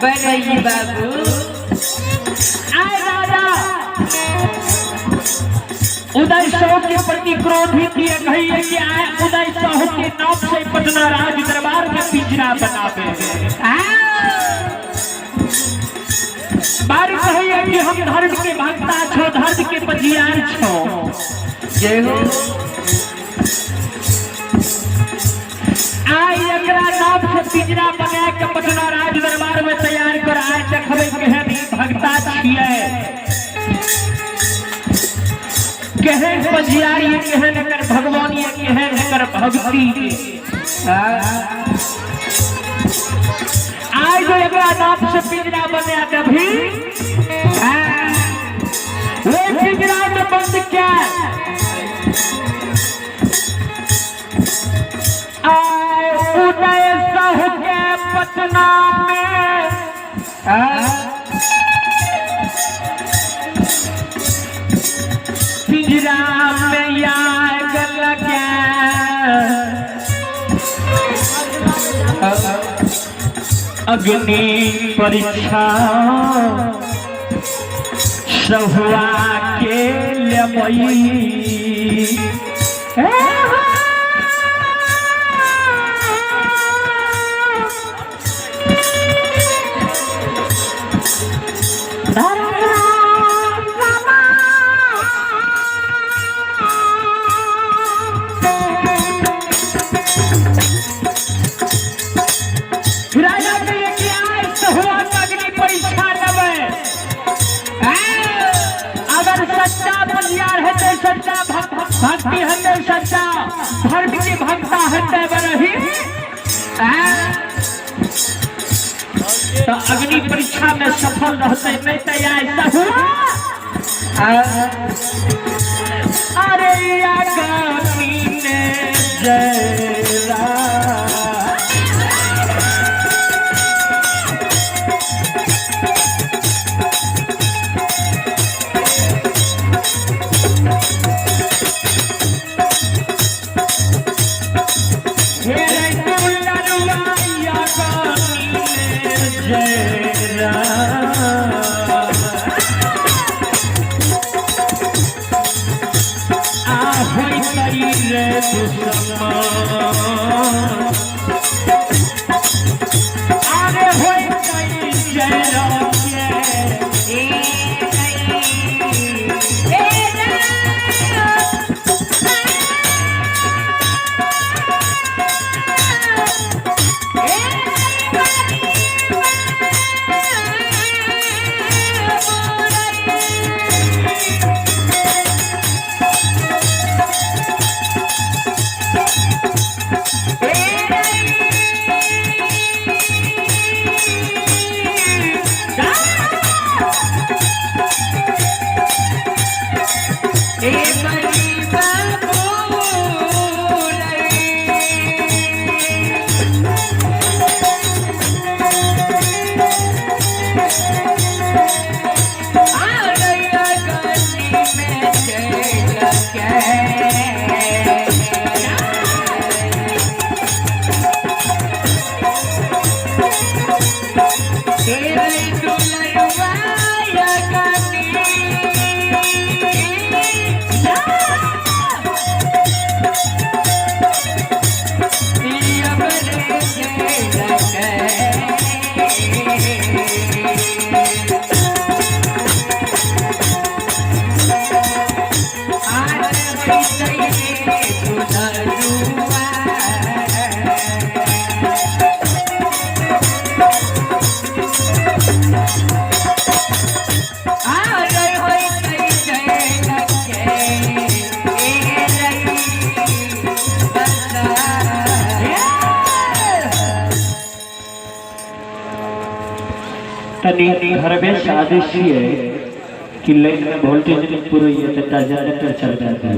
बनई बाबू आए राजा उदय साहू के प्रति क्रोधित किए कहिए कि आए उदय साहू के नाम से पटना राज दरबार में पिंजरा बनावे बारी कहिए कि हम धर्म के भक्ता छो धर्म के पजियार छो जय हो आई एकरा नाम से पिंजरा बना के पटना राज दरबार में तैयार कर आए देखबे केहन भक्ता छिए केहन पजियारी केहन एकर भगवानी केहन एकर भक्ति आज जो एकरा नाम से पिंजरा बना तभी वो पिंजरा में बंद क्या उदय साहू के पटना में पिंजरा में आग लगा अग्नि परीक्षा सहुआ के लिए भक्ति हटे सच्चा धर्म की भक्ता हटे बरही तो अग्नि परीक्षा में सफल रहते नहीं तैयार हुआ अरे अग्नि ने जला आगे होई कई जय तनी घर में शादी है कि लाइन में वोल्टेज नहीं पूरी है तो जनरेटर चल जाता है।